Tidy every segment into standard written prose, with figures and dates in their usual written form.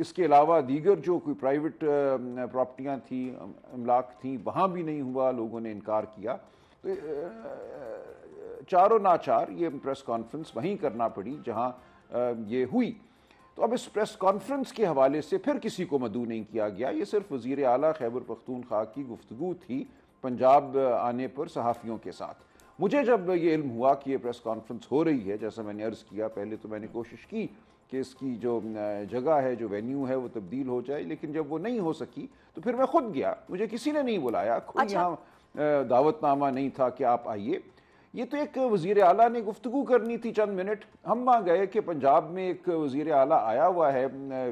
اس کے علاوہ دیگر جو کوئی پرائیویٹ پراپرٹیاں تھیں، املاک تھیں، وہاں بھی نہیں ہوا، لوگوں نے انکار کیا. تو چاروں ناچار یہ پریس کانفرنس وہیں کرنا پڑی جہاں یہ ہوئی. تو اب اس پریس کانفرنس کے حوالے سے پھر کسی کو مدعو نہیں کیا گیا، یہ صرف وزیر اعلیٰ خیبر پختونخوا کی گفتگو تھی پنجاب آنے پر صحافیوں کے ساتھ. مجھے جب یہ علم ہوا کہ یہ پریس کانفرنس ہو رہی ہے، جیسا میں نے عرض کیا پہلے، تو میں نے کوشش کی کہ اس کی جو جگہ ہے، جو وینیو ہے، وہ تبدیل ہو جائے، لیکن جب وہ نہیں ہو سکی تو پھر میں خود گیا. مجھے کسی نے نہیں بلایا، کوئی یہاں دعوت نامہ نہیں تھا کہ آپ آئیے. یہ تو ایک وزیر اعلیٰ نے گفتگو کرنی تھی چند منٹ. ہم وہاں گئے کہ پنجاب میں ایک وزیر اعلیٰ آیا ہوا ہے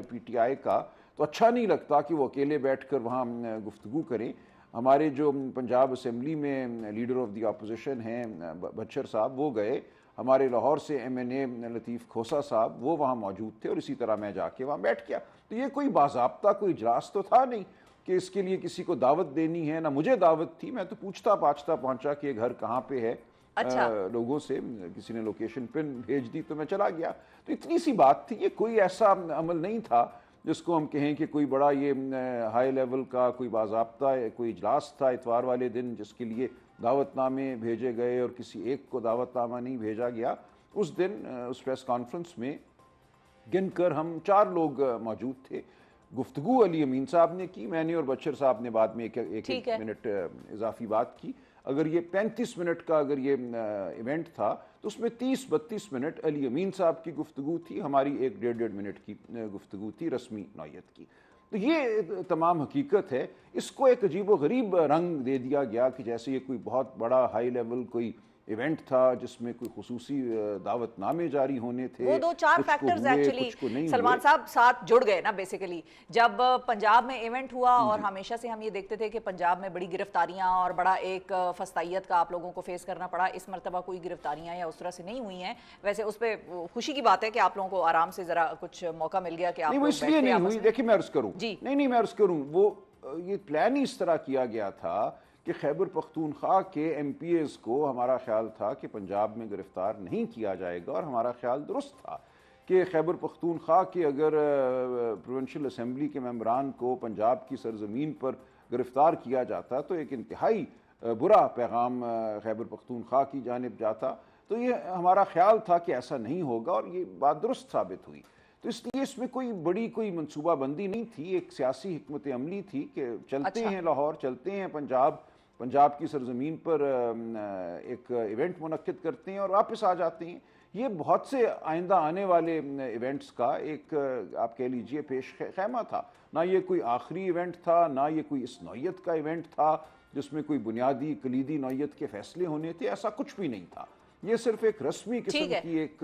پی ٹی آئی کا، تو اچھا نہیں لگتا کہ وہ اکیلے بیٹھ کر وہاں گفتگو کریں. ہمارے جو پنجاب اسمبلی میں لیڈر آف دی اپوزیشن ہیں بچر صاحب، وہ گئے. ہمارے لاہور سے ایم این اے لطیف کھوسا صاحب، وہ وہاں موجود تھے، اور اسی طرح میں جا کے وہاں بیٹھ گیا. تو یہ کوئی باضابطہ کوئی اجلاس تو تھا نہیں کہ اس کے لیے کسی کو دعوت دینی ہے، نہ مجھے دعوت تھی. میں تو پوچھتا پاچھتا پہنچا کہ یہ گھر کہاں پہ ہے. لوگوں سے کسی نے لوکیشن پن بھیج دی تو میں چلا گیا. تو اتنی سی بات تھی، یہ کوئی ایسا عمل نہیں تھا جس کو ہم کہیں کہ کوئی بڑا یہ ہائی لیول کا کوئی باضابطہ کوئی اجلاس تھا اتوار والے دن جس کے لیے دعوت نامے بھیجے گئے اور کسی ایک کو دعوت نامہ نہیں بھیجا گیا. اس دن اس پریس کانفرنس میں گن کر ہم 4 لوگ موجود تھے. گفتگو علی امین صاحب نے کی، میں نے اور بچر صاحب نے بعد میں ایک منٹ اضافی بات کی. اگر یہ 35 منٹ کا اگر یہ ایونٹ تھا تو اس میں 30-32 منٹ علی امین صاحب کی گفتگو تھی، ہماری 1-1.5 منٹ کی گفتگو تھی رسمی نوعیت کی. تو یہ تمام حقیقت ہے. اس کو ایک عجیب و غریب رنگ دے دیا گیا کہ جیسے یہ کوئی بہت بڑا ہائی لیول کوئی ایونٹ تھا جس میں کوئی خصوصی دعوت نامے جاری ہونے تھے. وہ 2-4 فیکٹرز ایکچولی سلمان صاحب ساتھ جڑ گئے نا بیسیکلی. جب پنجاب میں ایونٹ ہوا، اور ہمیشہ سے ہم یہ دیکھتے تھے کہ پنجاب میں بڑی گرفتاریاں اور بڑا ایک فستائیت کا آپ لوگوں کو فیس کرنا پڑا. اس مرتبہ کوئی گرفتاریاں یا اس طرح سے نہیں ہوئی ہیں. ویسے اس پہ خوشی کی بات ہے کہ آپ لوگوں کو آرام سے ذرا کچھ موقع مل گیا کہ آپ وہ اس لیے نہیں ہوئی. دیکھیں میں عرض کروں، نہیں میں عرض کروں، وہ یہ پلان ہی اس طرح کیا گیا تھا کہ خیبر پختونخوا کے ایم پی ایز کو ہمارا خیال تھا کہ پنجاب میں گرفتار نہیں کیا جائے گا. اور ہمارا خیال درست تھا کہ خیبر پختونخوا کے اگر پروونشل اسمبلی کے ممبران کو پنجاب کی سرزمین پر گرفتار کیا جاتا تو ایک انتہائی برا پیغام خیبر پختونخوا کی جانب جاتا. تو یہ ہمارا خیال تھا کہ ایسا نہیں ہوگا، اور یہ بات درست ثابت ہوئی. تو اس لیے اس میں کوئی بڑی کوئی منصوبہ بندی نہیں تھی، ایک سیاسی حکمت عملی تھی کہ چلتے ہیں لاہور، چلتے ہیں پنجاب کی سرزمین پر ایک ایونٹ منعقد کرتے ہیں اور واپس آ جاتے ہیں. یہ بہت سے آئندہ آنے والے ایونٹس کا ایک آپ کہہ لیجئے پیش خیمہ تھا. نہ یہ کوئی آخری ایونٹ تھا، نہ یہ کوئی اس نوعیت کا ایونٹ تھا جس میں کوئی بنیادی کلیدی نوعیت کے فیصلے ہونے تھے. ایسا کچھ بھی نہیں تھا. یہ صرف ایک رسمی قسم کی ایک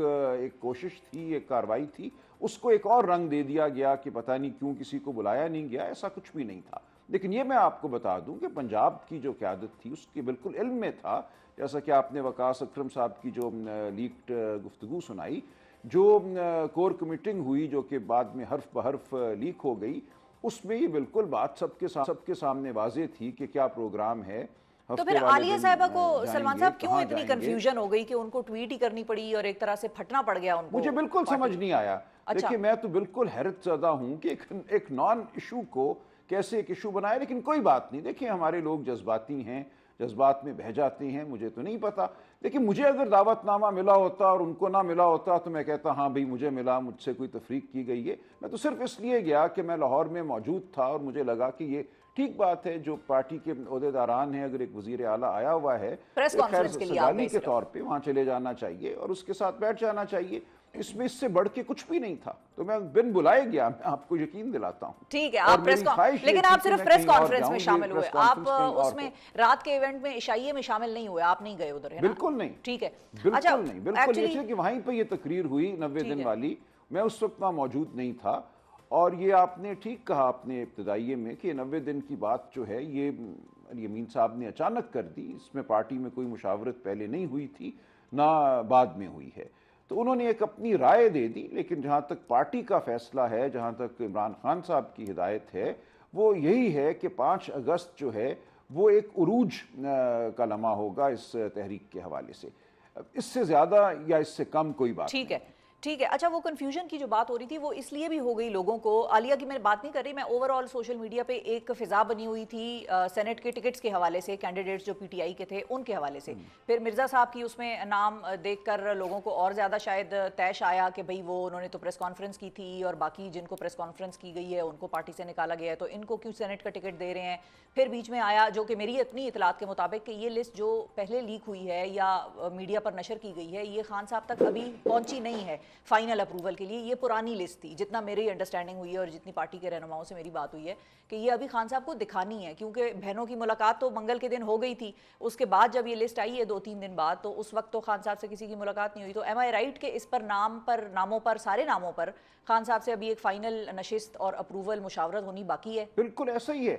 کوشش تھی، ایک کارروائی تھی. اس کو ایک اور رنگ دے دیا گیا کہ پتہ نہیں کیوں کسی کو بلایا نہیں گیا. ایسا کچھ بھی نہیں تھا. لیکن یہ میں آپ کو بتا دوں کہ پنجاب کی جو قیادت تھی اس کے بالکل علم میں تھا، جیسا کہ آپ نے وقاص اکرم صاحب کی جو لیکڈ گفتگو سنائی، جو کور کمیٹنگ ہوئی جو کہ بعد میں حرف بحرف لیک ہو گئی، اس میں یہ بالکل بات سب کے سامنے واضح تھی کہ کیا پروگرام ہے. تو پھر عالیہ صاحبہ کو سلمان صاحب کیوں اتنی کنفیوژن ہو گئی کہ ان کو ٹویٹ ہی کرنی پڑی اور ایک طرح سے پھٹنا پڑ گیا ان کو؟ مجھے بالکل سمجھ نہیں آیا. دیکھیں میں تو بالکل حیرت زدہ ہوں کہ ایک نان ایشو کو کیسے ایک ایشو بنایا. لیکن کوئی بات نہیں، دیکھیں ہمارے لوگ جذباتی ہیں، جذبات میں بہہ جاتے ہیں. مجھے تو نہیں پتا، لیکن مجھے اگر دعوت نامہ ملا ہوتا اور ان کو نہ ملا ہوتا تو میں کہتا ہاں بھئی مجھے ملا، مجھ سے کوئی تفریق کی گئی ہے. میں تو صرف اس لیے گیا کہ میں لاہور میں موجود تھا اور مجھے لگا کہ یہ ٹھیک بات ہے، جو پارٹی کے عہدیداران ہیں، اگر ایک وزیر اعلیٰ آیا ہوا ہے پریس کانفرنس کے لیے کے طور پہ وہاں چلے جانا چاہیے اور اس کے ساتھ بیٹھ جانا چاہیے. اس میں اس سے بڑھ کے کچھ بھی نہیں تھا. تو میں بن بلائے گیا، میں آپ کو یقین دلاتا ہوں. ٹھیک ہے، آپ لیکن آپ صرف پریس کانفرنس میں شامل ہوئے، آپ اس میں رات کے ایونٹ میں عشائیے میں شامل نہیں ہوئے، آپ نہیں گئے ادھر؟ بالکل نہیں. ٹھیک ہے، بالکل نہیں. بالکل یہ کہ وہیں پہ یہ تقریر ہوئی 90 دن والی، میں اس وقت وہاں موجود نہیں تھا. اور یہ آپ نے ٹھیک کہا اپنے ابتدائیے میں کہ 90 دن کی بات جو ہے یہ علی امین صاحب نے اچانک کر دی. اس میں پارٹی میں کوئی مشاورت پہلے نہیں ہوئی تھی، نہ بعد میں ہوئی ہے. تو انہوں نے ایک اپنی رائے دے دی. لیکن جہاں تک پارٹی کا فیصلہ ہے، جہاں تک عمران خان صاحب کی ہدایت ہے، وہ یہی ہے کہ 5 اگست جو ہے وہ ایک عروج کا لمحہ ہوگا اس تحریک کے حوالے سے. اس سے زیادہ یا اس سے کم کوئی بات ٹھیک ہے. ٹھیک ہے. اچھا وہ کنفیوژن کی جو بات ہو رہی تھی وہ اس لیے بھی ہو گئی لوگوں کو, عالیہ کی میں بات نہیں کر رہی, میں اوور آل سوشل میڈیا پہ ایک فضا بنی ہوئی تھی سینٹ کے ٹکٹس کے حوالے سے, کینڈیڈیٹس جو پی ٹی آئی کے تھے ان کے حوالے سے, پھر مرزا صاحب کی اس میں نام دیکھ کر لوگوں کو اور زیادہ شاید طیش آیا کہ بھئی وہ انہوں نے تو پریس کانفرنس کی تھی اور باقی جن کو پریس کانفرنس کی گئی ہے ان کو پارٹی سے نکالا گیا ہے تو ان کو کیوں سینٹ کا ٹکٹ دے رہے ہیں. پھر بیچ میں آیا جو کہ میری اپنی اطلاعات کے مطابق کہ یہ لسٹ جو پہلے لیک ہوئی ہے یا میڈیا پر نشر کی گئی ہے یہ خان صاحب تک ابھی پہنچی نہیں ہے فائنل اپروول کے لیے. یہ پرانی لسٹ تھی جتنا میری انڈرسٹینڈنگ ہوئی ہے اور جتنی پارٹی کے رہنماؤں سے میری بات ہوئی ہے کہ یہ ابھی خان صاحب کو دکھانی ہے, کیونکہ بہنوں کی ملاقات تو منگل کے دن ہو گئی تھی, اس کے بعد جب یہ لسٹ آئی ہے 2-3 دن بعد تو اس وقت تو خان صاحب سے کسی کی ملاقات نہیں ہوئی. تو ایم آئی رائٹ کہ اس پر ناموں پر سارے ناموں پر خان صاحب سے ابھی ایک فائنل نشست اور اپروول مشاورت ہونی باقی ہے؟ بالکل ایسا ہی ہے,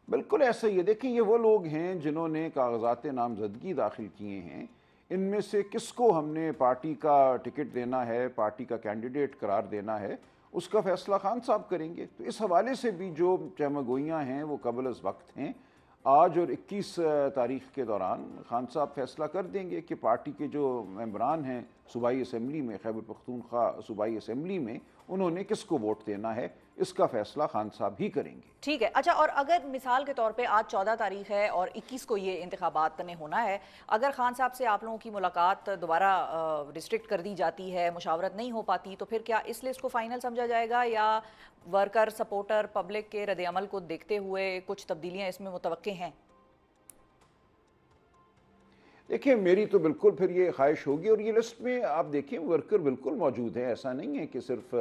بالکل ایسا ہی ہے. دیکھیں یہ وہ لوگ ہیں جنہوں نے کاغذات نامزدگی داخل کیے ہیں, ان میں سے کس کو ہم نے پارٹی کا ٹکٹ دینا ہے, پارٹی کا کینڈیڈیٹ قرار دینا ہے, اس کا فیصلہ خان صاحب کریں گے. تو اس حوالے سے بھی جو چہمگوئیاں ہیں وہ قبل از وقت ہیں. آج اور 21 تاریخ کے دوران خان صاحب فیصلہ کر دیں گے کہ پارٹی کے جو ممبران ہیں صوبائی اسمبلی میں, خیبر پختونخوا صوبائی اسمبلی میں, انہوں نے کس کو ووٹ دینا ہے, اس کا فیصلہ خان صاحب ہی کریں گے. ٹھیک ہے. اچھا اور اگر مثال کے طور پہ آج 14 تاریخ ہے اور 21 کو یہ انتخابات نے ہونا ہے, اگر خان صاحب سے آپ لوگوں کی ملاقات دوبارہ ریسٹرکٹ کر دی جاتی ہے, مشاورت نہیں ہو پاتی, تو پھر کیا اس لسٹ کو فائنل سمجھا جائے گا یا ورکر, سپورٹر, پبلک کے رد عمل کو دیکھتے ہوئے کچھ تبدیلیاں اس میں متوقع ہیں؟ دیکھیں میری تو بالکل پھر یہ خواہش ہوگی, اور یہ لسٹ میں آپ دیکھیں ورکر بالکل موجود ہیں. ایسا نہیں ہے کہ صرف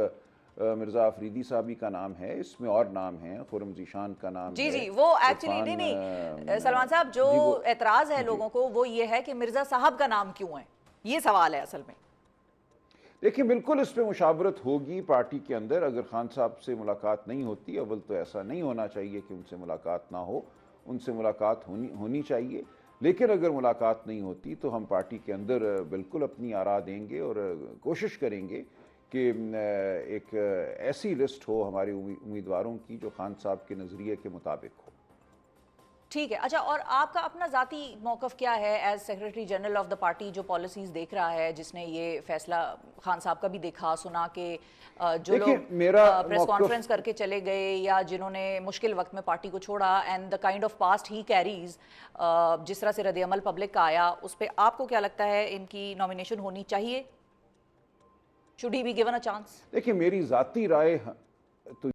مرزا آفریدی صاحبی کا نام ہے, اس میں اور نام ہیں, خرم ذیشان کا نام ہے. جی وہ ایکچولی نہیں سلمان صاحب, جو اعتراض ہے لوگوں کو وہ یہ ہے کہ مرزا صاحب کا نام کیوں ہے, یہ سوال ہے اصل میں. دیکھیں بالکل اس پہ مشاورت ہوگی پارٹی کے اندر. اگر خان صاحب سے ملاقات نہیں ہوتی, اول تو ایسا نہیں ہونا چاہیے کہ ان سے ملاقات نہ ہو, ان سے ملاقات ہونی چاہیے. لیکن اگر ملاقات نہیں ہوتی تو ہم پارٹی کے اندر بالکل اپنی آراء دیں گے اور کوشش کریں گے کہ ایک ایسی لسٹ ہو ہمارے امیدواروں کی جو خان صاحب کے نظریے کے مطابق ہو. ٹھیک ہے. اچھا اور آپ کا اپنا ذاتی موقف کیا ہے as secretary general of the party, جو پالیسیز دیکھ رہا ہے, جس نے یہ فیصلہ خان صاحب کا بھی دیکھا سنا کہ جو لوگ پریس کانفرنس کر کے چلے گئے یا جنہوں نے مشکل وقت میں پارٹی کو چھوڑا, and the kind of past he carries, جس طرح سے رد عمل پبلک کا آیا, اس پہ آپ کو کیا لگتا ہے ان کی نامینیشن ہونی چاہیے؟ Should he be given a chance? دیکھیں میری ذاتی رائے تو